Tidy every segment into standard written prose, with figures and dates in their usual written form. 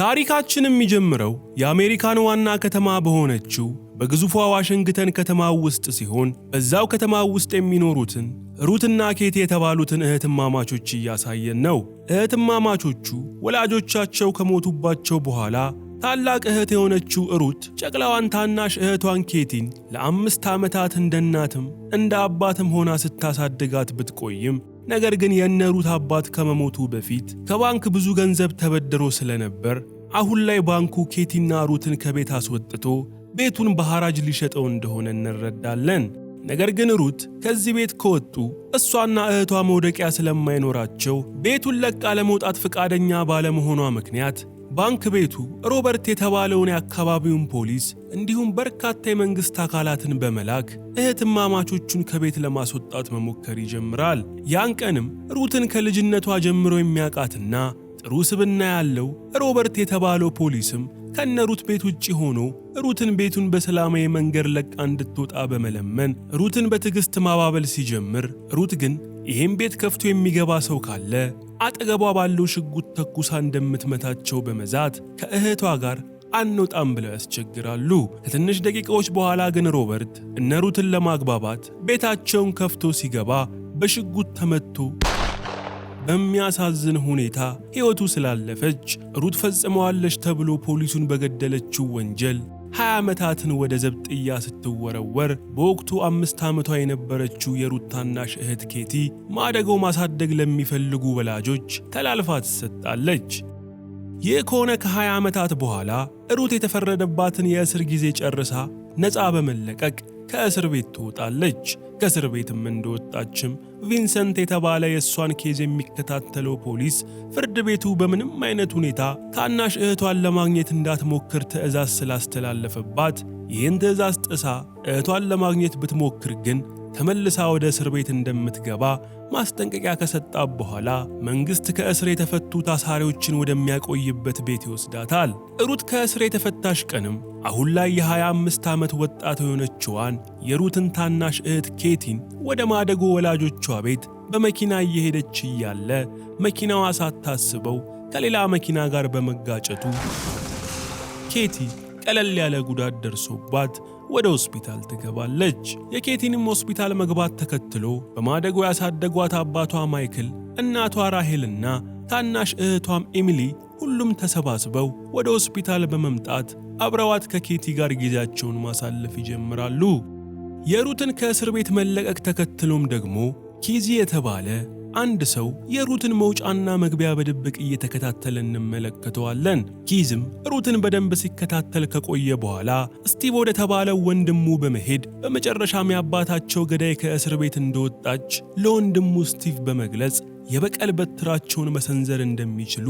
ታሪካችን የሚጀምረው የአሜሪካን ዋና ከተማ በሆነችው በግዙፏ ዋሽንግተን ከተማ ውስጥ ሲሆን በዛው ከተማ ውስጥ የሚኖሩትን ሩትና ኬቲ የተባሉትን እህትማማቾች እያሳየን ነው። እህትማማቾቹ ወላጆቻቸው ከሞቱባቸው በኋላ ታላቅ እህት የሆነችው ሩት ጨቅላዋን ታናሽ እህቷን ኬቲን ለ5 ዓመታት እንደ እናትም እንደ አባትም ሆና ስታሳድጋት ብትቆይም ነገር ግን የነሩት አባት ከመሞቱ በፊት ከባንክ ብዙ ገንዘብ ተበድሮ ስለነበር አሁን ላይ ባንኩ ኬቲና ሩትን ከቤት አስወጥቶ ቤቱን በሐራጅ ሊሸጠው እንደሆነ እንረዳለን። ነገር ግን ሩት ከዚህ ቤት ከወጡ እሷና እህቷ መውደቂያ ስለማይኖራቸው ቤቱን ለቃ ለመውጣት ፈቃደኛ ባለመሆኗ ምክንያት ባንክ ቤቱ ሮበርት የተባለውን የአካባቢውን ፖሊስ እንዲሁም በርካታ የመንግስት አካላትን በመላክ እህትማማቾቹን ከቤት ለማስወጣት መሞከር ይጀምራል። ያን ቀንም ሩትን ከልጅነቷ ጀምሮ የሚያውቃትና ጥሩ ስብዕና ያለው ሮበርት የተባለው ፖሊስም ከነሩት ቤት ውጪ ሆኖ ሩትን ቤቱን በሰላማዊ መንገድ ለቃ እንድትወጣ በመለመን ሩትን በትዕግስት ማባበል ሲጀምር ሩት ግን ይህም ቤት ከፍቶ የሚገባ ሰው ካለ አጠገቧ ባለው ሽጉጥ ተኩሳ እንደምትመታቸው በመዛት ከእህቷ ጋር አንወጣም ብለው ያስቸግራሉ። ከትንሽ ደቂቃዎች በኋላ ግን ሮበርት እነሩትን ለማግባባት ቤታቸውን ከፍቶ ሲገባ በሽጉጥ ተመትቶ በሚያሳዝን ሁኔታ ሕይወቱ ስላለፈች ሩት ፈጽመዋለች ተብሎ ፖሊሱን በገደለችው ወንጀል 20 ዓመታትን ወደ ዘብጥያ ስትወረወር በወቅቱ 5 ዓመቷ የነበረችው የሩት ታናሽ እህት ኬቲ ማደጎ ማሳደግ ለሚፈልጉ ወላጆች ተላልፋ ትሰጣለች። ይህ ከሆነ ከ20 ዓመታት በኋላ ሩት የተፈረደባትን የእስር ጊዜ ጨርሳ ነፃ በመለቀቅ ከእስር ቤት ትወጣለች። ከእስር ቤትም እንደወጣችም ቪንሰንት የተባለ የእሷን ኬዝ የሚከታተለው ፖሊስ ፍርድ ቤቱ በምንም አይነት ሁኔታ ታናሽ እህቷን ለማግኘት እንዳትሞክር ትዕዛዝ ስላስተላለፈባት ይህን ትዕዛዝ ጥሳ እህቷን ለማግኘት ብትሞክር ግን ተመልሳ ወደ እስር ቤት እንደምትገባ ማስጠንቀቂያ ከሰጣት በኋላ መንግስት ከእስር የተፈቱ ታሳሪዎችን ወደሚያቆይበት ቤት ይወስዳታል። ሩት ከእስር የተፈታሽ ቀንም አሁን ላይ የ25 ዓመት ወጣት የሆነችዋን የሩትን ታናሽ እህት ኬቲን ወደ ማደጎ ወላጆቿ ቤት በመኪና እየሄደች እያለ መኪናዋ ሳታስበው ከሌላ መኪና ጋር በመጋጨቱ ኬቲ ቀለል ያለ ጉዳት ደርሶባት ወደ ሆስፒታል ትገባለች። የኬቲንም ሆስፒታል መግባት ተከትሎ በማደጎ ያሳደጓት አባቷ ማይክል፣ እናቷ ራሄልና ታናሽ እህቷም ኤሚሊ ሁሉም ተሰባስበው ወደ ሆስፒታል በመምጣት አብረዋት ከኬቲ ጋር ጊዜያቸውን ማሳለፍ ይጀምራሉ። የሩትን ከእስር ቤት መለቀቅ ተከትሎም ደግሞ ኪዚ የተባለ አንድ ሰው የሩትን መውጫና መግቢያ በድብቅ እየተከታተለ እንመለከተዋለን። ኪዝም ሩትን በደንብ ሲከታተል ከቆየ በኋላ ስቲቭ ወደ ተባለው ወንድሙ በመሄድ በመጨረሻም የአባታቸው ገዳይ ከእስር ቤት እንደወጣች ለወንድሙ ስቲቭ በመግለጽ የበቀል በትራቸውን መሰንዘር እንደሚችሉ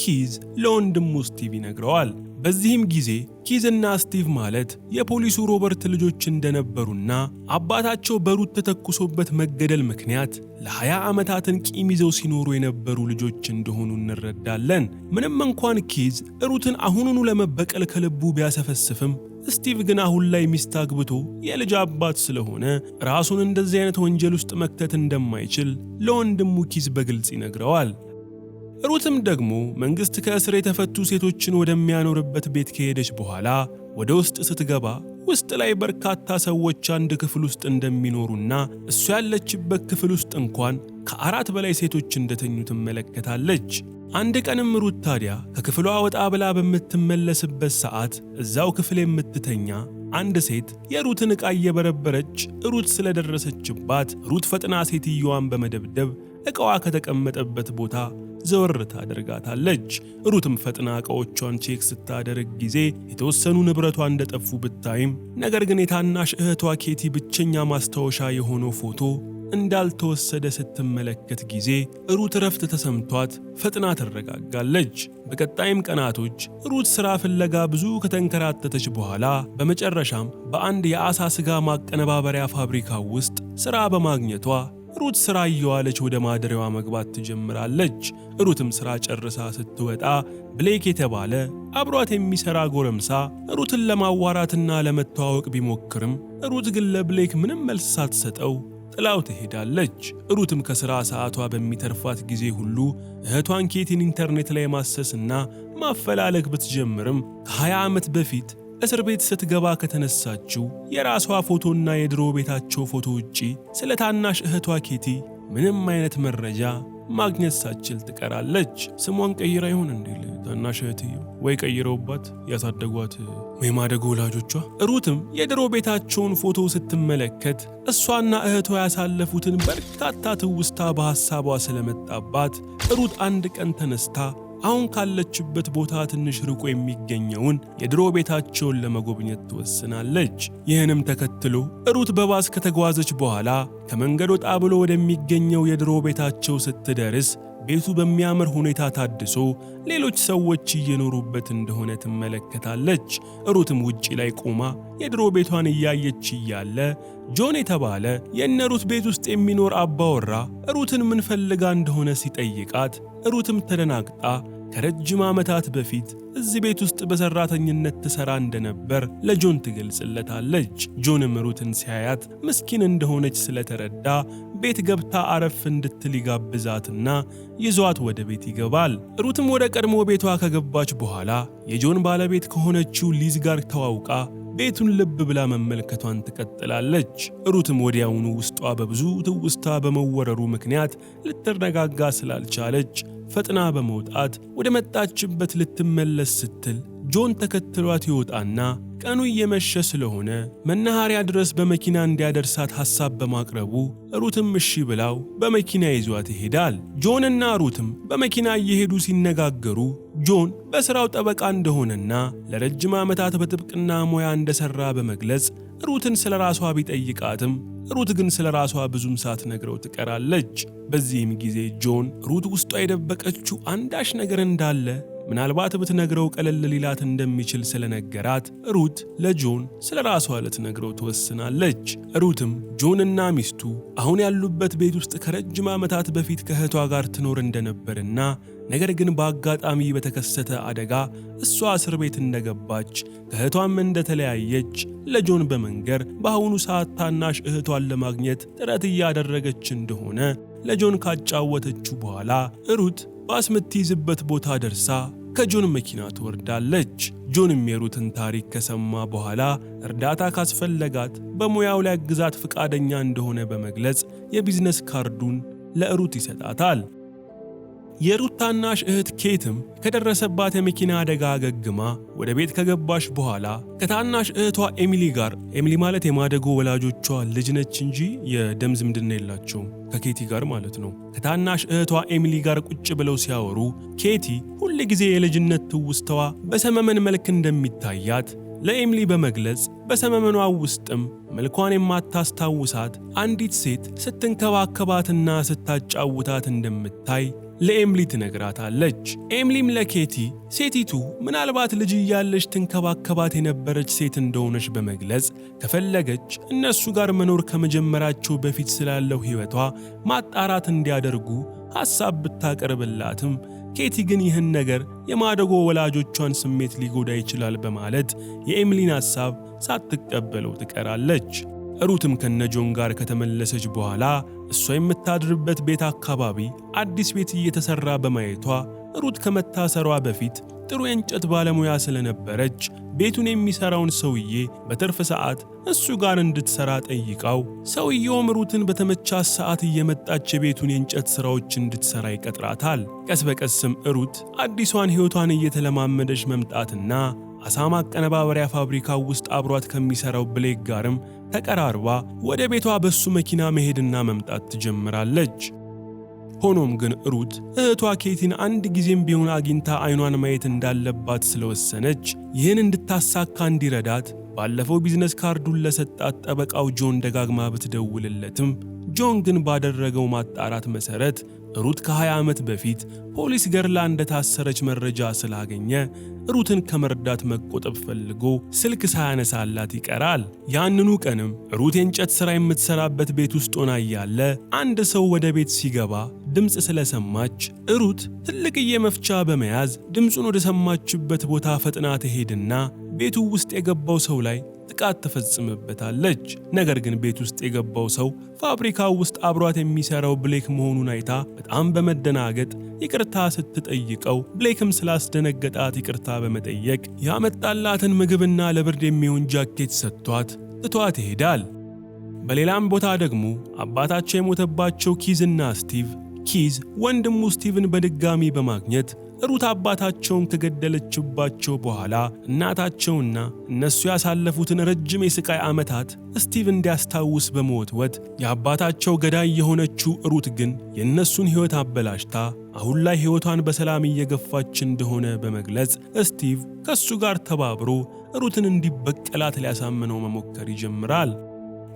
ኪዝ ለወንድሙ ስቲቭ ይነግረዋል። በዚህም ጊዜ ኪዝና ስቲቭ ማለት የፖሊሱ ሮበርት ልጆች እንደነበሩና አባታቸው በሩት ተተኩሶበት መገደል ምክንያት ለ20 ዓመታትን ቂም ይዘው ሲኖሩ የነበሩ ልጆች እንደሆኑ እንረዳለን። ምንም እንኳን ኪዝ ሩትን አሁኑኑ ለመበቀል ከልቡ ቢያሰፈስፍም ስቲቭ ግን አሁን ላይ ሚስት አግብቶ የልጅ አባት ስለሆነ ራሱን እንደዚህ አይነት ወንጀል ውስጥ መክተት እንደማይችል ለወንድሙ ኪዝ በግልጽ ይነግረዋል። ሩትም ደግሞ መንግስት ከእስር የተፈቱ ሴቶችን ወደሚያኖርበት ቤት ከሄደች በኋላ ወደ ውስጥ ስትገባ ውስጥ ላይ በርካታ ሰዎች አንድ ክፍል ውስጥ እንደሚኖሩና እሷ ያለችበት ክፍል ውስጥ እንኳን ከ4 በላይ ሴቶች እንደተኙ ትመለከታለች። አንድ ቀንም ሩት ታዲያ ከክፍሏ ወጣ ብላ በምትመለስበት ሰዓት እዛው ክፍል የምትተኛ አንድ ሴት የሩትን ዕቃ እየበረበረች ሩት ስለደረሰችባት ሩት ፈጥና ሴትዮዋን በመደብደብ ዕቃዋ ከተቀመጠበት ቦታ ዘወር ታደርጋታለች። ሩትም ፈጥና ዕቃዎቿን ቼክ ስታደርግ ጊዜ የተወሰኑ ንብረቷ እንደጠፉ ብታይም ነገር ግን የታናሽ እህቷ ኬቲ ብቸኛ ማስታወሻ የሆነው ፎቶ እንዳልተወሰደ ስትመለከት ጊዜ ሩት ረፍት ተሰምቷት ፈጥና ትረጋጋለች። በቀጣይም ቀናቶች ሩት ሥራ ፍለጋ ብዙ ከተንከራተተች በኋላ በመጨረሻም በአንድ የዓሣ ሥጋ ማቀነባበሪያ ፋብሪካ ውስጥ ሥራ በማግኘቷ ሩት ሥራ እየዋለች ወደ ማደሪያዋ መግባት ትጀምራለች። ሩትም ሥራ ጨርሳ ስትወጣ ብሌክ የተባለ አብሯት የሚሠራ ጎረምሳ ሩትን ለማዋራትና ለመተዋወቅ ቢሞክርም ሩት ግን ለብሌክ ምንም መልስ ሳትሰጠው ጥላው ትሄዳለች። ሩትም ከሥራ ሰዓቷ በሚተርፋት ጊዜ ሁሉ እህቷን ኬቲን ኢንተርኔት ላይ ማሰስና ማፈላለግ ብትጀምርም ከ20 ዓመት በፊት እስር ቤት ስትገባ ከተነሳችው የራሷ ፎቶና የድሮ ቤታቸው ፎቶ ውጪ ስለ ታናሽ እህቷ ኬቲ ምንም አይነት መረጃ ማግኘት ሳትችል ትቀራለች። ስሟን ቀይራ ይሆን እንዴ ታናሽ እህትየው? ወይ ቀይረውባት ያሳደጓት የማደጎ ወላጆቿ? ሩትም የድሮ ቤታቸውን ፎቶ ስትመለከት እሷና እህቷ ያሳለፉትን በርካታ ትውስታ በሐሳቧ ስለመጣባት ሩት አንድ ቀን ተነስታ አሁን ካለችበት ቦታ ትንሽ ርቆ የሚገኘውን የድሮ ቤታቸውን ለመጎብኘት ትወስናለች። ይህንም ተከትሎ ሩት በባስ ከተጓዘች በኋላ ከመንገድ ወጣ ብሎ ወደሚገኘው የድሮ ቤታቸው ስትደርስ ቤቱ በሚያምር ሁኔታ ታድሶ ሌሎች ሰዎች እየኖሩበት እንደሆነ ትመለከታለች። ሩትም ውጪ ላይ ቆማ የድሮ ቤቷን እያየች እያለ ጆን የተባለ የእነ ሩት ቤት ውስጥ የሚኖር አባወራ ሩትን ምን ፈልጋ እንደሆነ ሲጠይቃት ሩትም ተደናግጣ ከረጅም ዓመታት በፊት እዚህ ቤት ውስጥ በሰራተኝነት ትሰራ እንደነበር ለጆን ትገልጽለታለች። ጆንም ሩትን ሲያያት ምስኪን እንደሆነች ስለተረዳ ቤት ገብታ አረፍ እንድትል ይጋብዛትና ይዟት ወደ ቤት ይገባል። ሩትም ወደ ቀድሞ ቤቷ ከገባች በኋላ የጆን ባለቤት ከሆነችው ሊዝ ጋር ተዋውቃ ቤቱን ልብ ብላ መመልከቷን ትቀጥላለች። ሩትም ወዲያውኑ ውስጧ በብዙ ትውስታ በመወረሩ ምክንያት ልትረጋጋ ስላልቻለች ፈጥና በመውጣት ወደ መጣችበት ልትመለስ ስትል ጆን ተከትሏት ይወጣና ቀኑ እየመሸ ስለሆነ መናኸሪያ ድረስ በመኪና እንዲያደርሳት ሐሳብ በማቅረቡ ሩትም እሺ ብላው በመኪና ይዟት ይሄዳል። ጆንና ሩትም በመኪና እየሄዱ ሲነጋገሩ ጆን በሥራው ጠበቃ እንደሆነና ለረጅም ዓመታት በጥብቅና ሙያ እንደሰራ በመግለጽ ሩትን ስለራሷ ቢጠይቃትም ሩት ግን ስለራሷ ብዙም ሳትነግረው ትቀራለች። በዚህም ጊዜ ጆን ሩት ውስጧ የደበቀችው አንዳች ነገር እንዳለ ምናልባት ብትነግረው ቀለል ሊላት እንደሚችል ስለነገራት ሩት ለጆን ስለራሷ ልትነግረው ትወስናለች። ሩትም ጆንና ሚስቱ አሁን ያሉበት ቤት ውስጥ ከረጅም ዓመታት በፊት ከእህቷ ጋር ትኖር እንደነበርና ነገር ግን በአጋጣሚ በተከሰተ አደጋ እሷ እስር ቤት እንደገባች ከእህቷም እንደተለያየች ለጆን በመንገር በአሁኑ ሰዓት ታናሽ እህቷን ለማግኘት ጥረት እያደረገች እንደሆነ ለጆን ካጫወተችው በኋላ ሩት ባስ ምትይዝበት ቦታ ደርሳ ከጆን መኪና ትወርዳለች። ጆንም የሩትን ታሪክ ከሰማ በኋላ እርዳታ ካስፈለጋት በሙያው ላይ ግዛት ፈቃደኛ እንደሆነ በመግለጽ የቢዝነስ ካርዱን ለሩት ይሰጣታል። የሩት ታናሽ እህት ኬትም ከደረሰባት የመኪና አደጋ አገግማ ወደ ቤት ከገባች በኋላ ከታናሽ እህቷ ኤሚሊ ጋር ኤሚሊ ማለት የማደጎ ወላጆቿ ልጅ ነች እንጂ የደም ዝምድና የላቸውም ከኬቲ ጋር ማለት ነው። ከታናሽ እህቷ ኤሚሊ ጋር ቁጭ ብለው ሲያወሩ ኬቲ ሁል ጊዜ የልጅነት ትውስተዋ በሰመመን መልክ እንደሚታያት ለኤሚሊ በመግለጽ በሰመመኗ ውስጥም መልኳን የማታስታውሳት አንዲት ሴት ስትንከባከባትና ስታጫውታት እንደምታይ ለኤሚሊ ትነግራታለች። ኤሚሊም ለኬቲ ሴቲቱ ምናልባት ልጅ እያለች ትንከባከባት የነበረች ሴት እንደሆነች በመግለጽ ከፈለገች እነሱ ጋር መኖር ከመጀመራቸው በፊት ስላለው ሕይወቷ ማጣራት እንዲያደርጉ ሐሳብ ብታቀርብላትም ኬቲ ግን ይህን ነገር የማደጎ ወላጆቿን ስሜት ሊጎዳ ይችላል በማለት የኤሚሊን ሐሳብ ሳትቀበለው ትቀራለች። ሩትም ከነጆን ጋር ከተመለሰች በኋላ እሷ የምታድርበት ቤት አካባቢ አዲስ ቤት እየተሰራ በማየቷ ሩት ከመታሰሯ በፊት ጥሩ የእንጨት ባለሙያ ስለነበረች ቤቱን የሚሰራውን ሰውዬ በትርፍ ሰዓት እሱ ጋር እንድትሰራ ጠይቃው ሰውየውም ሩትን በተመቻት ሰዓት እየመጣች የቤቱን የእንጨት ስራዎች እንድትሰራ ይቀጥራታል። ቀስ በቀስም ሩት አዲሷን ሕይወቷን እየተለማመደች መምጣትና አሳ ማቀነባበሪያ ፋብሪካው ውስጥ አብሯት ከሚሰራው ብሌክ ጋርም ተቀራርባ ወደ ቤቷ በሱ መኪና መሄድና መምጣት ትጀምራለች። ሆኖም ግን ሩት እህቷ ኬቲን አንድ ጊዜም ቢሆን አግኝታ አይኗን ማየት እንዳለባት ስለወሰነች ይህን እንድታሳካ እንዲረዳት ባለፈው ቢዝነስ ካርዱን ለሰጣት ጠበቃው ጆን ደጋግማ ብትደውልለትም ጆን ግን ባደረገው ማጣራት መሰረት ሩት ከ20 ዓመት በፊት ፖሊስ ገርላ እንደታሰረች መረጃ ስላገኘ ሩትን ከመርዳት መቆጠብ ፈልጎ ስልክ ሳያነሳላት ይቀራል። ያንኑ ቀንም ሩት የእንጨት ሥራ የምትሰራበት ቤት ውስጥ ሆና እያለ አንድ ሰው ወደ ቤት ሲገባ ድምፅ ስለሰማች ሩት ትልቅዬ መፍቻ በመያዝ ድምፁን ወደ ሰማችበት ቦታ ፈጥና ትሄድና ቤቱ ውስጥ የገባው ሰው ላይ ጥቃት ተፈጽመበታለች። ነገር ግን ቤት ውስጥ የገባው ሰው ፋብሪካው ውስጥ አብሯት የሚሰራው ብሌክ መሆኑን አይታ በጣም በመደናገጥ ይቅርታ ስትጠይቀው ብሌክም ስላስደነገጣት ይቅርታ በመጠየቅ ያመጣላትን ምግብና ለብርድ የሚሆን ጃኬት ሰጥቷት ትቷት ይሄዳል። በሌላም ቦታ ደግሞ አባታቸው የሞተባቸው ኪዝና ስቲቭ ኪዝ ወንድሙ ስቲቭን በድጋሚ በማግኘት ሩት አባታቸውን ከገደለችባቸው በኋላ እናታቸውና እነሱ ያሳለፉትን ረጅም የስቃይ ዓመታት ስቲቭ እንዲያስታውስ በመወትወት የአባታቸው ገዳይ የሆነችው ሩት ግን የእነሱን ሕይወት አበላሽታ አሁን ላይ ሕይወቷን በሰላም እየገፋች እንደሆነ በመግለጽ ስቲቭ ከሱ ጋር ተባብሮ ሩትን እንዲበቀላት ሊያሳምነው መሞከር ይጀምራል።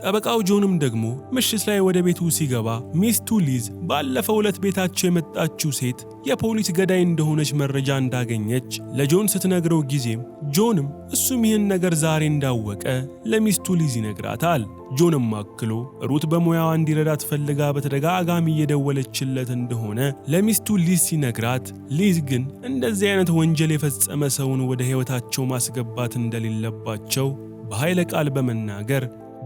ጠበቃው ጆንም ደግሞ ምሽት ላይ ወደ ቤቱ ሲገባ ሚስቱ ሊዝ ባለፈው ዕለት ቤታቸው የመጣችው ሴት የፖሊስ ገዳይ እንደሆነች መረጃ እንዳገኘች ለጆን ስትነግረው ጊዜም ጆንም እሱም ይህን ነገር ዛሬ እንዳወቀ ለሚስቱ ሊዝ ይነግራታል። ጆንም አክሎ ሩት በሙያዋ እንዲረዳት ፈልጋ በተደጋጋሚ እየደወለችለት እንደሆነ ለሚስቱ ሊዝ ሲነግራት፣ ሊዝ ግን እንደዚህ አይነት ወንጀል የፈጸመ ሰውን ወደ ሕይወታቸው ማስገባት እንደሌለባቸው በኃይለ ቃል በመናገር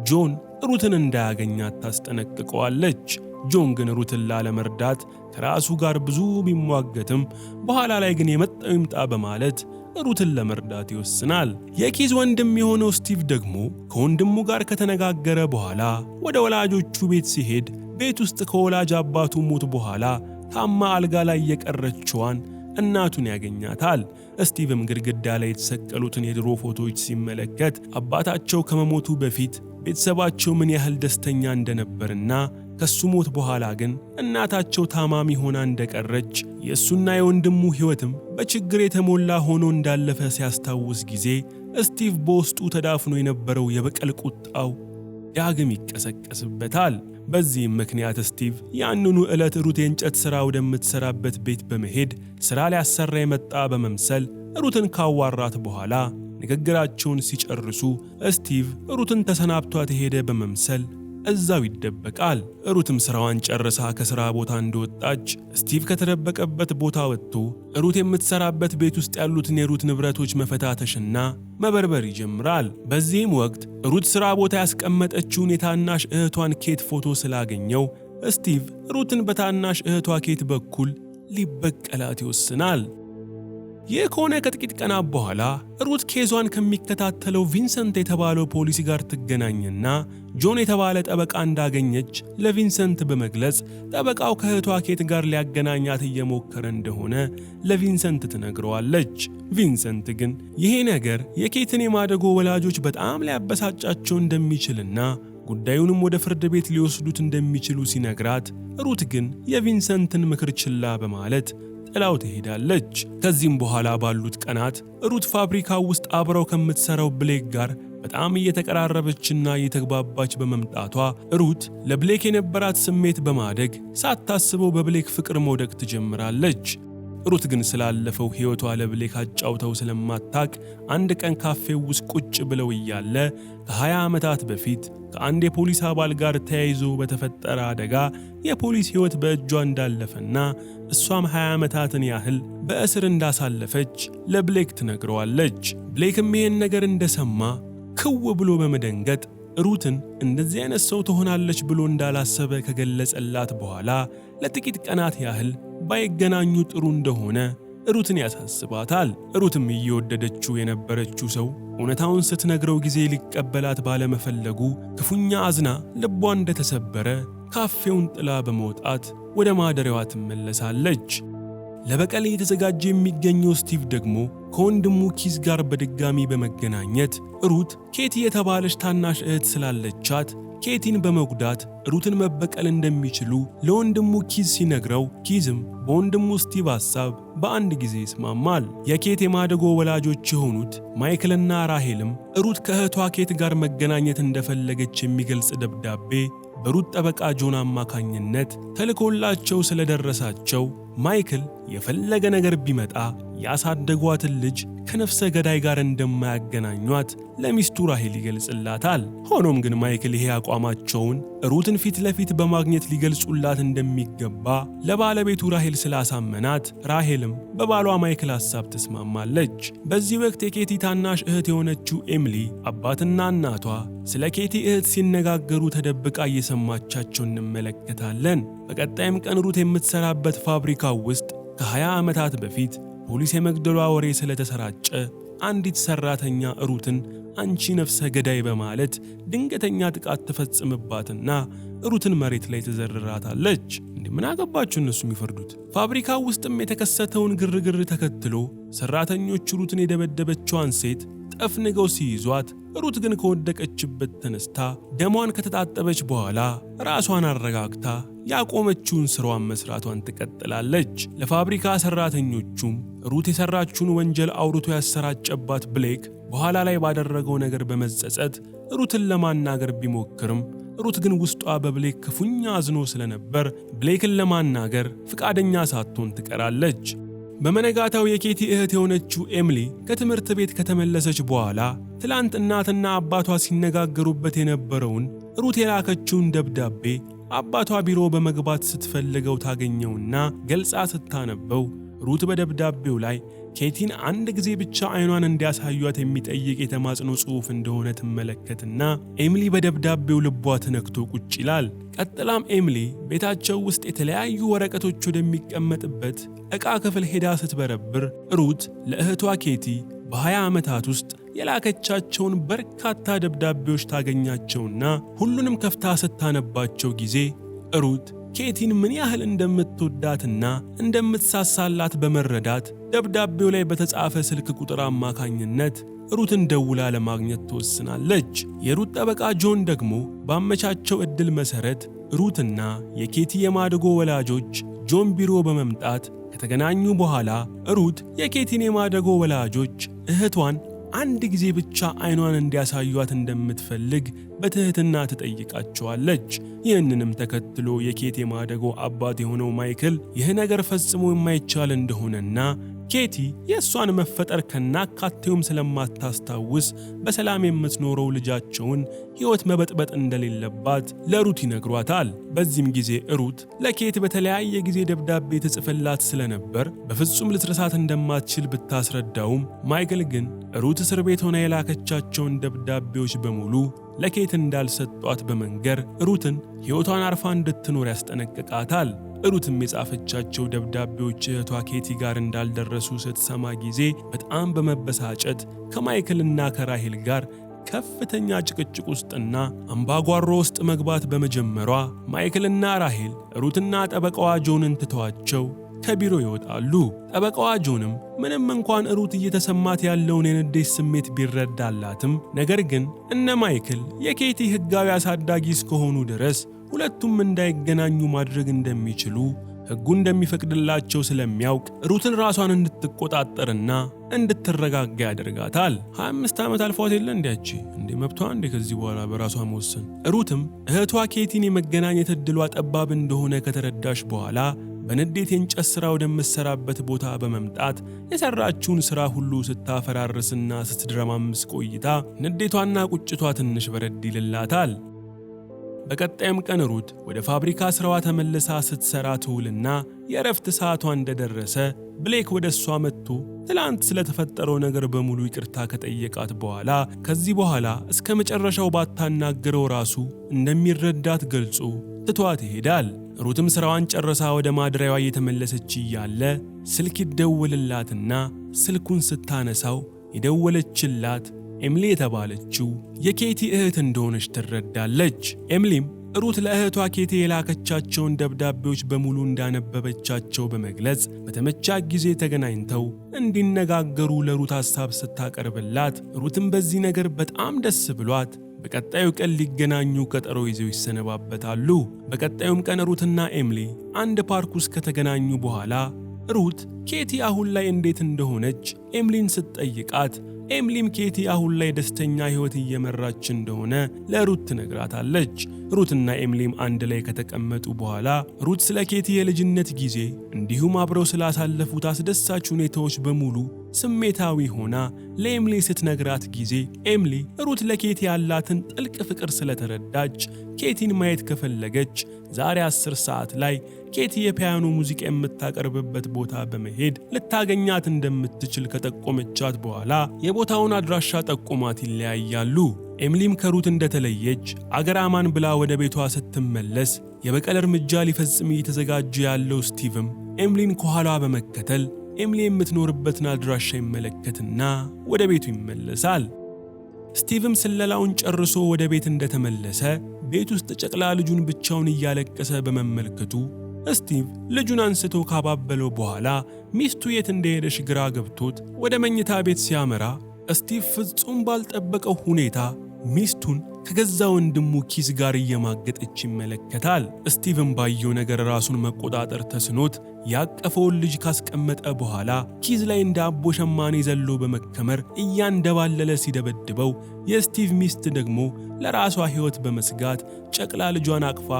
ጆን ሩትን እንዳያገኛት ታስጠነቅቀዋለች። ጆን ግን ሩትን ላለመርዳት ከራሱ ጋር ብዙ ቢሟገትም በኋላ ላይ ግን የመጣው ይምጣ በማለት ሩትን ለመርዳት ይወስናል። የኪዝ ወንድም የሆነው ስቲቭ ደግሞ ከወንድሙ ጋር ከተነጋገረ በኋላ ወደ ወላጆቹ ቤት ሲሄድ ቤት ውስጥ ከወላጅ አባቱ ሞት በኋላ ታማ አልጋ ላይ የቀረችዋን እናቱን ያገኛታል። ስቲቭም ግድግዳ ላይ የተሰቀሉትን የድሮ ፎቶዎች ሲመለከት አባታቸው ከመሞቱ በፊት ቤተሰባቸው ምን ያህል ደስተኛ እንደነበርና ከሱ ሞት በኋላ ግን እናታቸው ታማሚ ሆና እንደቀረች የእሱና የወንድሙ ሕይወትም በችግር የተሞላ ሆኖ እንዳለፈ ሲያስታውስ ጊዜ ስቲቭ በውስጡ ተዳፍኖ የነበረው የበቀል ቁጣው ዳግም ይቀሰቀስበታል። በዚህም ምክንያት ስቲቭ ያንኑ ዕለት ሩት የእንጨት ሥራ ወደምትሠራበት ቤት በመሄድ ሥራ ሊያሰራ የመጣ በመምሰል ሩትን ካዋራት በኋላ ንግግራቸውን ሲጨርሱ ስቲቭ ሩትን ተሰናብቷት የሄደ በመምሰል እዛው ይደበቃል። ሩትም ሥራዋን ጨርሳ ከሥራ ቦታ እንደወጣች ስቲቭ ከተደበቀበት ቦታ ወጥቶ ሩት የምትሠራበት ቤት ውስጥ ያሉትን የሩት ንብረቶች መፈታተሽና መበርበር ይጀምራል። በዚህም ወቅት ሩት ሥራ ቦታ ያስቀመጠችውን የታናሽ እህቷን ኬት ፎቶ ስላገኘው ስቲቭ ሩትን በታናሽ እህቷ ኬት በኩል ሊበቀላት ይወስናል። ይህ ከሆነ ከጥቂት ቀናት በኋላ ሩት ኬዟን ከሚከታተለው ቪንሰንት የተባለው ፖሊስ ጋር ትገናኝና ጆን የተባለ ጠበቃ እንዳገኘች ለቪንሰንት በመግለጽ ጠበቃው ከእህቷ ኬት ጋር ሊያገናኛት እየሞከረ እንደሆነ ለቪንሰንት ትነግረዋለች። ቪንሰንት ግን ይሄ ነገር የኬትን የማደጎ ወላጆች በጣም ሊያበሳጫቸው እንደሚችልና ጉዳዩንም ወደ ፍርድ ቤት ሊወስዱት እንደሚችሉ ሲነግራት፣ ሩት ግን የቪንሰንትን ምክር ችላ በማለት ጥላው ትሄዳለች። ከዚህም በኋላ ባሉት ቀናት ሩት ፋብሪካው ውስጥ አብረው ከምትሰራው ብሌክ ጋር በጣም እየተቀራረበችና እየተግባባች በመምጣቷ ሩት ለብሌክ የነበራት ስሜት በማደግ ሳታስበው በብሌክ ፍቅር መውደቅ ትጀምራለች። ሩት ግን ስላለፈው ሕይወቷ ለብሌክ አጫውተው ስለማታቅ አንድ ቀን ካፌው ውስጥ ቁጭ ብለው እያለ ከ20 ዓመታት በፊት ከአንድ የፖሊስ አባል ጋር ተያይዞ በተፈጠረ አደጋ የፖሊስ ሕይወት በእጇ እንዳለፈና እሷም 20 ዓመታትን ያህል በእስር እንዳሳለፈች ለብሌክ ትነግረዋለች። ብሌክም ይህን ነገር እንደሰማ ክው ብሎ በመደንገጥ ሩትን እንደዚህ አይነት ሰው ትሆናለች ብሎ እንዳላሰበ ከገለጸላት በኋላ ለጥቂት ቀናት ያህል ባይገናኙ ጥሩ እንደሆነ ሩትን ያሳስባታል። ሩትም እየወደደችው የነበረችው ሰው እውነታውን ስትነግረው ጊዜ ሊቀበላት ባለመፈለጉ ክፉኛ አዝና ልቧ እንደተሰበረ ካፌውን ጥላ በመውጣት ወደ ማደሪያዋ ትመለሳለች። ለበቀል እየተዘጋጀ የሚገኘው ስቲቭ ደግሞ ከወንድሙ ኪዝ ጋር በድጋሚ በመገናኘት ሩት ኬቲ የተባለች ታናሽ እህት ስላለቻት ኬቲን በመጉዳት ሩትን መበቀል እንደሚችሉ ለወንድሙ ኪዝ ሲነግረው፣ ኪዝም በወንድሙ ስቲቭ ሐሳብ በአንድ ጊዜ ይስማማል። የኬት የማደጎ ወላጆች የሆኑት ማይክልና ራሄልም ሩት ከእህቷ ኬት ጋር መገናኘት እንደፈለገች የሚገልጽ ደብዳቤ በሩት ጠበቃ ጆን አማካኝነት ተልኮላቸው ስለደረሳቸው ማይክል የፈለገ ነገር ቢመጣ ያሳደጓትን ልጅ ከነፍሰ ገዳይ ጋር እንደማያገናኟት ለሚስቱ ራሄል ይገልጽላታል። ሆኖም ግን ማይክል ይሄ አቋማቸውን ሩትን ፊት ለፊት በማግኘት ሊገልጹላት እንደሚገባ ለባለቤቱ ራሄል ስላሳመናት ራሄልም በባሏ ማይክል ሐሳብ ተስማማለች። በዚህ ወቅት የኬቲ ታናሽ እህት የሆነችው ኤሚሊ አባትና እናቷ ስለ ኬቲ እህት ሲነጋገሩ ተደብቃ እየሰማቻቸው እንመለከታለን። በቀጣይም ቀን ሩት የምትሰራበት ፋብሪካው ውስጥ ከ20 ዓመታት በፊት ፖሊስ የመግደሏ ወሬ ስለተሰራጨ አንዲት ሰራተኛ ሩትን አንቺ ነፍሰ ገዳይ በማለት ድንገተኛ ጥቃት ተፈጽምባትና ሩትን መሬት ላይ ትዘርራታለች። ምን አገባችሁ እነሱ የሚፈርዱት? ፋብሪካው ውስጥም የተከሰተውን ግርግር ተከትሎ ሰራተኞቹ ሩትን የደበደበችዋን ሴት ጠፍንገው ሲይዟት ሩት ግን ከወደቀችበት ተነስታ ደሟን ከተጣጠበች በኋላ ራሷን አረጋግታ ያቆመችውን ስራዋን መስራቷን ትቀጥላለች። ለፋብሪካ ሰራተኞቹም ሩት የሰራችውን ወንጀል አውርቶ ያሰራጨባት ብሌክ በኋላ ላይ ባደረገው ነገር በመጸጸት ሩትን ለማናገር ቢሞክርም ሩት ግን ውስጧ በብሌክ ክፉኛ አዝኖ ስለነበር ብሌክን ለማናገር ፍቃደኛ ሳትሆን ትቀራለች። በመነጋታው የኬቲ እህት የሆነችው ኤሚሊ ከትምህርት ቤት ከተመለሰች በኋላ ትላንት እናትና አባቷ ሲነጋገሩበት የነበረውን ሩት የላከችውን ደብዳቤ አባቷ ቢሮ በመግባት ስትፈልገው ታገኘውና ገልጻ ስታነበው ሩት በደብዳቤው ላይ ኬቲን አንድ ጊዜ ብቻ አይኗን እንዲያሳዩት የሚጠይቅ የተማጽኖ ጽሑፍ እንደሆነ ትመለከትና ኤሚሊ በደብዳቤው ልቧ ተነክቶ ቁጭ ይላል። ቀጥላም ኤሚሊ ቤታቸው ውስጥ የተለያዩ ወረቀቶች ወደሚቀመጥበት ዕቃ ክፍል ሄዳ ስትበረብር ሩት ለእህቷ ኬቲ በ20 ዓመታት ውስጥ የላከቻቸውን በርካታ ደብዳቤዎች ታገኛቸውና ሁሉንም ከፍታ ስታነባቸው ጊዜ ሩት ኬቲን ምን ያህል እንደምትወዳትና እንደምትሳሳላት በመረዳት ደብዳቤው ላይ በተጻፈ ስልክ ቁጥር አማካኝነት ሩትን ደውላ ለማግኘት ትወስናለች። የሩት ጠበቃ ጆን ደግሞ ባመቻቸው ዕድል መሰረት ሩትና የኬቲ የማደጎ ወላጆች ጆን ቢሮ በመምጣት ከተገናኙ በኋላ ሩት የኬቲን የማደጎ ወላጆች እህቷን አንድ ጊዜ ብቻ አይኗን እንዲያሳዩት እንደምትፈልግ በትህትና ትጠይቃቸዋለች። ይህንንም ተከትሎ የኬቲ የማደጎ አባት የሆነው ማይክል ይህ ነገር ፈጽሞ የማይቻል እንደሆነና ኬቲ የእሷን መፈጠር ከናካቴውም ስለማታስታውስ በሰላም የምትኖረው ልጃቸውን ሕይወት መበጥበጥ እንደሌለባት ለሩት ይነግሯታል። በዚህም ጊዜ ሩት ለኬት በተለያየ ጊዜ ደብዳቤ ትጽፍላት ስለነበር በፍጹም ልትረሳት እንደማትችል ብታስረዳውም ማይክል ግን ሩት እስር ቤት ሆና የላከቻቸውን ደብዳቤዎች በሙሉ ለኬት እንዳልሰጧት በመንገር ሩትን ሕይወቷን አርፋ እንድትኖር ያስጠነቅቃታል። ሩትም የጻፈቻቸው ደብዳቤዎች እህቷ ኬቲ ጋር እንዳልደረሱ ስትሰማ ጊዜ በጣም በመበሳጨት ከማይክልና ከራሄል ጋር ከፍተኛ ጭቅጭቅ ውስጥና አምባጓሮ ውስጥ መግባት በመጀመሯ ማይክልና ራሄል ሩትና ጠበቃዋ ጆንን ትተዋቸው ከቢሮ ይወጣሉ። ጠበቃዋ ጆንም ምንም እንኳን ሩት እየተሰማት ያለውን የንዴት ስሜት ቢረዳላትም ነገር ግን እነ ማይክል የኬቲ ሕጋዊ አሳዳጊ እስከሆኑ ድረስ ሁለቱም እንዳይገናኙ ማድረግ እንደሚችሉ ሕጉ እንደሚፈቅድላቸው ስለሚያውቅ ሩትን ራሷን እንድትቆጣጠርና እንድትረጋጋ ያደርጋታል። 25 ዓመት አልፏት የለ እንዲያቺ እንዴ መብቷ እንዴ ከዚህ በኋላ በራሷ መወሰን። ሩትም እህቷ ኬቲን የመገናኘት ዕድሏ ጠባብ እንደሆነ ከተረዳሽ በኋላ በንዴት የእንጨት ሥራ ወደምትሠራበት ቦታ በመምጣት የሠራችውን ሥራ ሁሉ ስታፈራርስና ስትድረማምስ ቆይታ ንዴቷና ቁጭቷ ትንሽ በረድ ይልላታል። በቀጣይም ቀን ሩት ወደ ፋብሪካ ሥራዋ ተመልሳ ስትሠራ ትውልና የእረፍት ሰዓቷ እንደደረሰ ብሌክ ወደ እሷ መጥቶ ትላንት ስለተፈጠረው ነገር በሙሉ ይቅርታ ከጠየቃት በኋላ ከዚህ በኋላ እስከ መጨረሻው ባታናግረው ራሱ እንደሚረዳት ገልጾ ትቷት ይሄዳል። ሩትም ሥራዋን ጨርሳ ወደ ማደሪያዋ እየተመለሰች እያለ ስልክ ይደወልላትና ስልኩን ስታነሳው የደወለችላት ኤሚሊ የተባለችው የኬቲ እህት እንደሆነች ትረዳለች። ኤሚሊም ሩት ለእህቷ ኬቲ የላከቻቸውን ደብዳቤዎች በሙሉ እንዳነበበቻቸው በመግለጽ በተመቻት ጊዜ ተገናኝተው እንዲነጋገሩ ለሩት ሐሳብ ስታቀርብላት ሩትም በዚህ ነገር በጣም ደስ ብሏት በቀጣዩ ቀን ሊገናኙ ቀጠሮ ይዘው ይሰነባበታሉ። በቀጣዩም ቀን ሩትና ኤሚሊ አንድ ፓርክ ውስጥ ከተገናኙ በኋላ ሩት ኬቲ አሁን ላይ እንዴት እንደሆነች ኤሚሊን ስትጠይቃት ኤምሊም ኬቲ አሁን ላይ ደስተኛ ሕይወት እየመራች እንደሆነ ለሩት ትነግራታለች። ሩትና ኤምሊም አንድ ላይ ከተቀመጡ በኋላ ሩት ስለ ኬቲ የልጅነት ጊዜ እንዲሁም አብረው ስላሳለፉት አስደሳች ሁኔታዎች በሙሉ ስሜታዊ ሆና ለኤምሊ ስትነግራት ጊዜ ኤምሊ ሩት ለኬቲ ያላትን ጥልቅ ፍቅር ስለተረዳች ኬቲን ማየት ከፈለገች ዛሬ 10 ሰዓት ላይ ኬቲ የፒያኖ ሙዚቃ የምታቀርብበት ቦታ በመሄድ ልታገኛት እንደምትችል ከጠቆመቻት በኋላ የቦታውን አድራሻ ጠቁማት ይለያያሉ። ኤምሊም ከሩት እንደተለየች አገር አማን ብላ ወደ ቤቷ ስትመለስ የበቀል እርምጃ ሊፈጽም እየተዘጋጀ ያለው ስቲቭም ኤምሊን ከኋላ በመከተል ኤምሊ የምትኖርበትን አድራሻ ይመለከትና ወደ ቤቱ ይመለሳል። ስቲቭም ስለላውን ጨርሶ ወደ ቤት እንደተመለሰ ቤት ውስጥ ጨቅላ ልጁን ብቻውን እያለቀሰ በመመልከቱ ስቲቭ ልጁን አንስቶ ካባበለው በኋላ ሚስቱ የት እንደሄደች ግራ ገብቶት ወደ መኝታ ቤት ሲያመራ ስቲቭ ፍጹም ባልጠበቀው ሁኔታ ሚስቱን ከገዛ ወንድሙ ኪዝ ጋር እየማገጠች ይመለከታል። ስቲቭም ባየው ነገር ራሱን መቆጣጠር ተስኖት ያቀፈውን ልጅ ካስቀመጠ በኋላ ኪዝ ላይ እንደ አቦ ሸማኔ ዘሎ በመከመር እያንደባለለ ሲደበድበው የስቲቭ ሚስት ደግሞ ለራሷ ሕይወት በመስጋት ጨቅላ ልጇን አቅፋ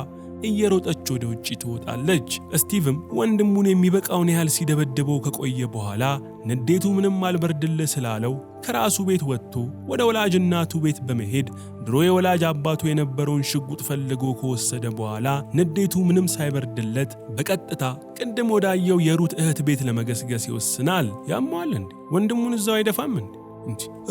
እየሮጠች ወደ ውጪ ትወጣለች። ስቲቭም ወንድሙን የሚበቃውን ያህል ሲደበድበው ከቆየ በኋላ ንዴቱ ምንም አልበርድልህ ስላለው ከራሱ ቤት ወጥቶ ወደ ወላጅ እናቱ ቤት በመሄድ ድሮ የወላጅ አባቱ የነበረውን ሽጉጥ ፈልጎ ከወሰደ በኋላ ንዴቱ ምንም ሳይበርድለት በቀጥታ ቅድም ወዳየው የሩት እህት ቤት ለመገስገስ ይወስናል። ያማል እንዴ? ወንድሙን እዛው አይደፋም እንዴ?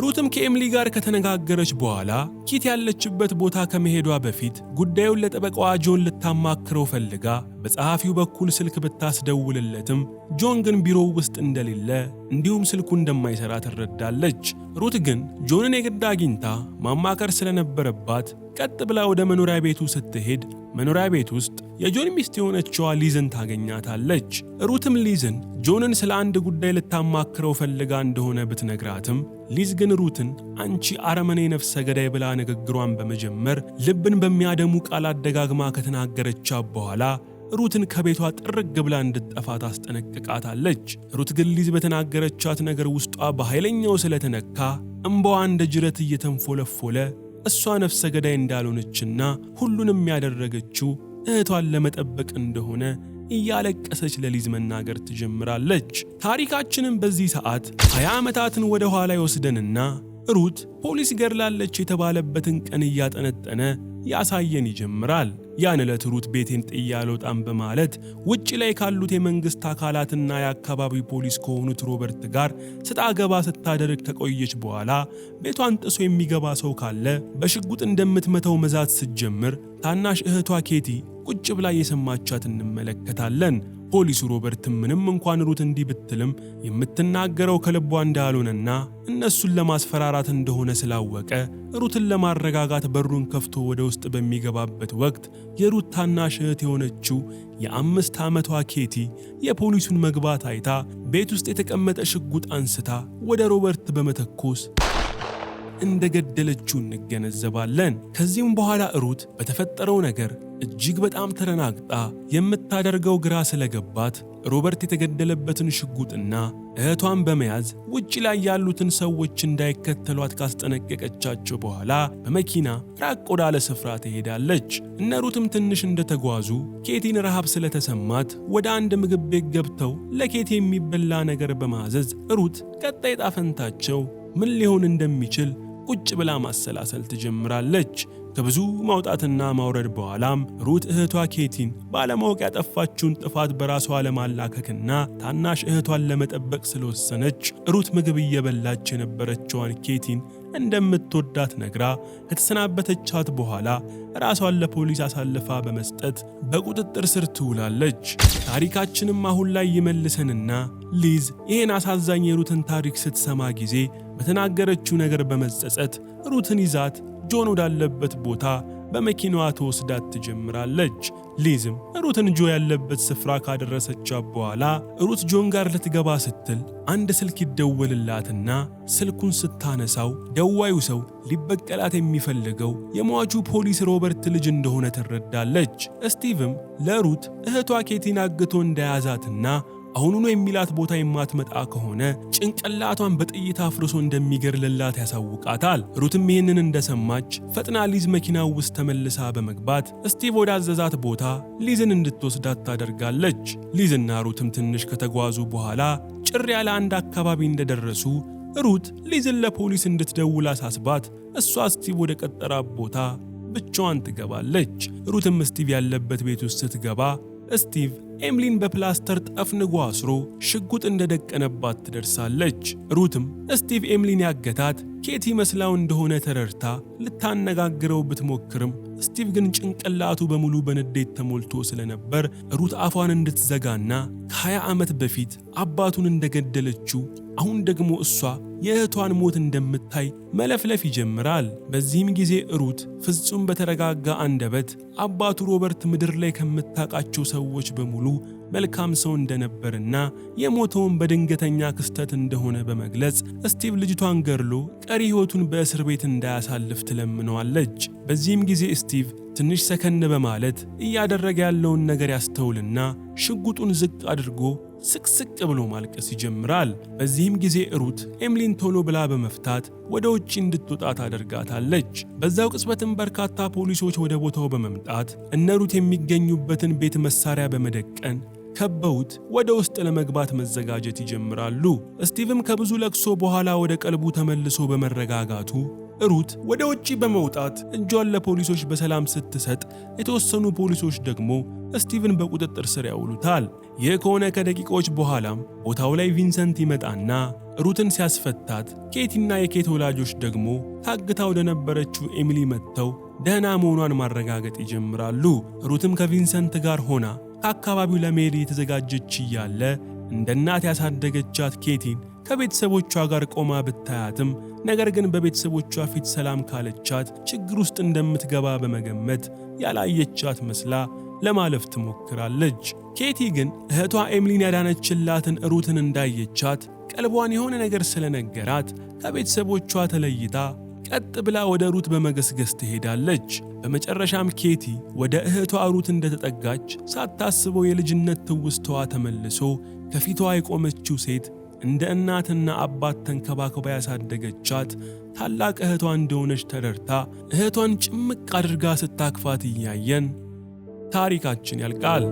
ሩትም ከኤምሊ ጋር ከተነጋገረች በኋላ ኪት ያለችበት ቦታ ከመሄዷ በፊት ጉዳዩን ለጠበቃዋ ጆን ልታማክረው ፈልጋ በጸሐፊው በኩል ስልክ ብታስደውልለትም ጆን ግን ቢሮው ውስጥ እንደሌለ እንዲሁም ስልኩ እንደማይሰራ ትረዳለች። ሩት ግን ጆንን የግድ አግኝታ ማማከር ስለነበረባት ቀጥ ብላ ወደ መኖሪያ ቤቱ ስትሄድ መኖሪያ ቤት ውስጥ የጆን ሚስት የሆነችዋ ሊዝን ታገኛታለች። ሩትም ሊዝን ጆንን ስለ አንድ ጉዳይ ልታማክረው ፈልጋ እንደሆነ ብትነግራትም ሊዝ ግን ሩትን አንቺ አረመኔ ነፍሰ ገዳይ ብላ ንግግሯን በመጀመር ልብን በሚያደሙ ቃላት ደጋግማ ከተናገረቻት በኋላ ሩትን ከቤቷ ጥርግ ብላ እንድትጠፋ ታስጠነቅቃታለች። ሩት ግን ሊዝ በተናገረቻት ነገር ውስጧ በኃይለኛው ስለተነካ እንባዋ እንደ ጅረት እየተንፎለፎለ እሷ ነፍሰ ገዳይ እንዳልሆነችና ሁሉንም ያደረገችው እህቷን ለመጠበቅ እንደሆነ እያለቀሰች ለሊዝ መናገር ትጀምራለች። ታሪካችንም በዚህ ሰዓት 20 ዓመታትን ወደ ኋላ ይወስደንና ሩት ፖሊስ ገድላለች የተባለበትን ቀን እያጠነጠነ ያሳየን ይጀምራል። ያን ዕለት ሩት ቤቴን ጥዬ አልወጣም በማለት ውጪ ላይ ካሉት የመንግስት አካላትና የአካባቢው ፖሊስ ከሆኑት ሮበርት ጋር ስጣገባ ስታደርግ ከቆየች በኋላ ቤቷን ጥሶ የሚገባ ሰው ካለ በሽጉጥ እንደምትመተው መዛት ስትጀምር ታናሽ እህቷ ኬቲ ቁጭ ብላ የሰማቻት እንመለከታለን። ፖሊሱ ሮበርትም ምንም እንኳን ሩት እንዲህ ብትልም የምትናገረው ከልቧ እንዳልሆነና እነሱን ለማስፈራራት እንደሆነ ስላወቀ ሩትን ለማረጋጋት በሩን ከፍቶ ወደ ውስጥ በሚገባበት ወቅት የሩት ታናሽ እህት የሆነችው የ5 ዓመቷ ኬቲ የፖሊሱን መግባት አይታ ቤት ውስጥ የተቀመጠ ሽጉጥ አንስታ ወደ ሮበርት በመተኮስ እንደገደለችው እንገነዘባለን። ከዚህም በኋላ ሩት በተፈጠረው ነገር እጅግ በጣም ተረናግጣ የምታደርገው ግራ ስለገባት ሮበርት የተገደለበትን ሽጉጥና እህቷን በመያዝ ውጪ ላይ ያሉትን ሰዎች እንዳይከተሏት ካስጠነቀቀቻቸው በኋላ በመኪና ራቅ ወዳለ ስፍራ ትሄዳለች። እነ ሩትም ትንሽ እንደተጓዙ ኬቲን ረሃብ ስለተሰማት ወደ አንድ ምግብ ቤት ገብተው ለኬቲ የሚበላ ነገር በማዘዝ ሩት ቀጣይ ዕጣ ፈንታቸው ምን ሊሆን እንደሚችል ቁጭ ብላ ማሰላሰል ትጀምራለች። ከብዙ ማውጣትና ማውረድ በኋላም ሩት እህቷ ኬቲን ባለማወቅ ያጠፋችውን ጥፋት በራሷ ለማላከክና ታናሽ እህቷን ለመጠበቅ ስለወሰነች ሩት ምግብ እየበላች የነበረችዋን ኬቲን እንደምትወዳት ነግራ ከተሰናበተቻት በኋላ ራሷን ለፖሊስ አሳልፋ በመስጠት በቁጥጥር ስር ትውላለች። ታሪካችንም አሁን ላይ ይመልሰንና ሊዝ ይህን አሳዛኝ የሩትን ታሪክ ስትሰማ ጊዜ በተናገረችው ነገር በመጸጸት ሩትን ይዛት ጆን ወዳለበት ቦታ በመኪናዋ ተወስዳት ትጀምራለች። ሊዝም ሩትን ጆ ያለበት ስፍራ ካደረሰቻት በኋላ ሩት ጆን ጋር ልትገባ ስትል አንድ ስልክ ይደወልላትና ስልኩን ስታነሳው ደዋዩ ሰው ሊበቀላት የሚፈልገው የሟቹ ፖሊስ ሮበርት ልጅ እንደሆነ ትረዳለች። ስቲቭም ለሩት እህቷ ኬቲን አግቶ እንደያዛትና አሁኑኑ የሚላት ቦታ የማትመጣ ከሆነ ጭንቅላቷን በጥይት አፍርሶ እንደሚገድልላት ያሳውቃታል። ሩትም ይህንን እንደሰማች ፈጥና ሊዝ መኪናው ውስጥ ተመልሳ በመግባት ስቲቭ ወዳዘዛት ቦታ ሊዝን እንድትወስዳት ታደርጋለች። ሊዝና ሩትም ትንሽ ከተጓዙ በኋላ ጭር ያለ አንድ አካባቢ እንደደረሱ ሩት ሊዝን ለፖሊስ እንድትደውል አሳስባት እሷ ስቲቭ ወደ ቀጠራት ቦታ ብቻዋን ትገባለች። ሩትም ስቲቭ ያለበት ቤት ውስጥ ስትገባ ስቲቭ ኤምሊን በፕላስተር ጠፍንጎ አስሮ ሽጉጥ እንደደቀነባት ትደርሳለች። ሩትም ስቲቭ ኤምሊን ያገታት ኬቲ መስላው እንደሆነ ተረድታ ልታነጋግረው ብትሞክርም ስቲቭ ግን ጭንቅላቱ በሙሉ በንዴት ተሞልቶ ስለነበር ሩት አፏን እንድትዘጋና ከ20 ዓመት በፊት አባቱን እንደገደለችው አሁን ደግሞ እሷ የእህቷን ሞት እንደምታይ መለፍለፍ ይጀምራል። በዚህም ጊዜ ሩት ፍጹም በተረጋጋ አንደበት አባቱ ሮበርት ምድር ላይ ከምታውቃቸው ሰዎች በሙሉ መልካም ሰው እንደነበርና የሞተውን በድንገተኛ ክስተት እንደሆነ በመግለጽ ስቲቭ ልጅቷን ገድሎ ቀሪ ሕይወቱን በእስር ቤት እንዳያሳልፍ ትለምነዋለች። በዚህም ጊዜ ስቲቭ ትንሽ ሰከን በማለት እያደረገ ያለውን ነገር ያስተውልና ሽጉጡን ዝቅ አድርጎ ስቅስቅ ብሎ ማልቀስ ይጀምራል። በዚህም ጊዜ ሩት ኤምሊን ቶሎ ብላ በመፍታት ወደ ውጪ እንድትወጣ ታደርጋታለች። በዛው ቅጽበትም በርካታ ፖሊሶች ወደ ቦታው በመምጣት እነ ሩት የሚገኙበትን ቤት መሳሪያ በመደቀን ከበውት ወደ ውስጥ ለመግባት መዘጋጀት ይጀምራሉ። ስቲቭም ከብዙ ለቅሶ በኋላ ወደ ቀልቡ ተመልሶ በመረጋጋቱ ሩት ወደ ውጪ በመውጣት እጇን ለፖሊሶች በሰላም ስትሰጥ የተወሰኑ ፖሊሶች ደግሞ ስቲቭን በቁጥጥር ስር ያውሉታል። ይህ ከሆነ ከደቂቃዎች በኋላም ቦታው ላይ ቪንሰንት ይመጣና ሩትን ሲያስፈታት ኬቲና የኬት ወላጆች ደግሞ ታግታ ወደ ነበረችው ኤሚሊ መጥተው ደህና መሆኗን ማረጋገጥ ይጀምራሉ። ሩትም ከቪንሰንት ጋር ሆና ከአካባቢው ለመሄድ የተዘጋጀች እያለ እንደ እናት ያሳደገቻት ኬቲን ከቤተሰቦቿ ጋር ቆማ ብታያትም ነገር ግን በቤተሰቦቿ ፊት ሰላም ካለቻት ችግር ውስጥ እንደምትገባ በመገመት ያላየቻት መስላ ለማለፍ ትሞክራለች። ኬቲ ግን እህቷ ኤምሊን ያዳነችላትን ሩትን እንዳየቻት ቀልቧን የሆነ ነገር ስለነገራት ከቤተሰቦቿ ተለይታ ቀጥ ብላ ወደ ሩት በመገስገስ ትሄዳለች። በመጨረሻም ኬቲ ወደ እህቷ ሩት እንደተጠጋች ሳታስበው የልጅነት ትውስታዋ ተመልሶ ከፊቷ የቆመችው ሴት እንደ እናትና አባት ተንከባክባ ያሳደገቻት ታላቅ እህቷ እንደሆነች ተረድታ እህቷን ጭምቅ አድርጋ ስታክፋት እያየን ታሪካችን ያልቃል።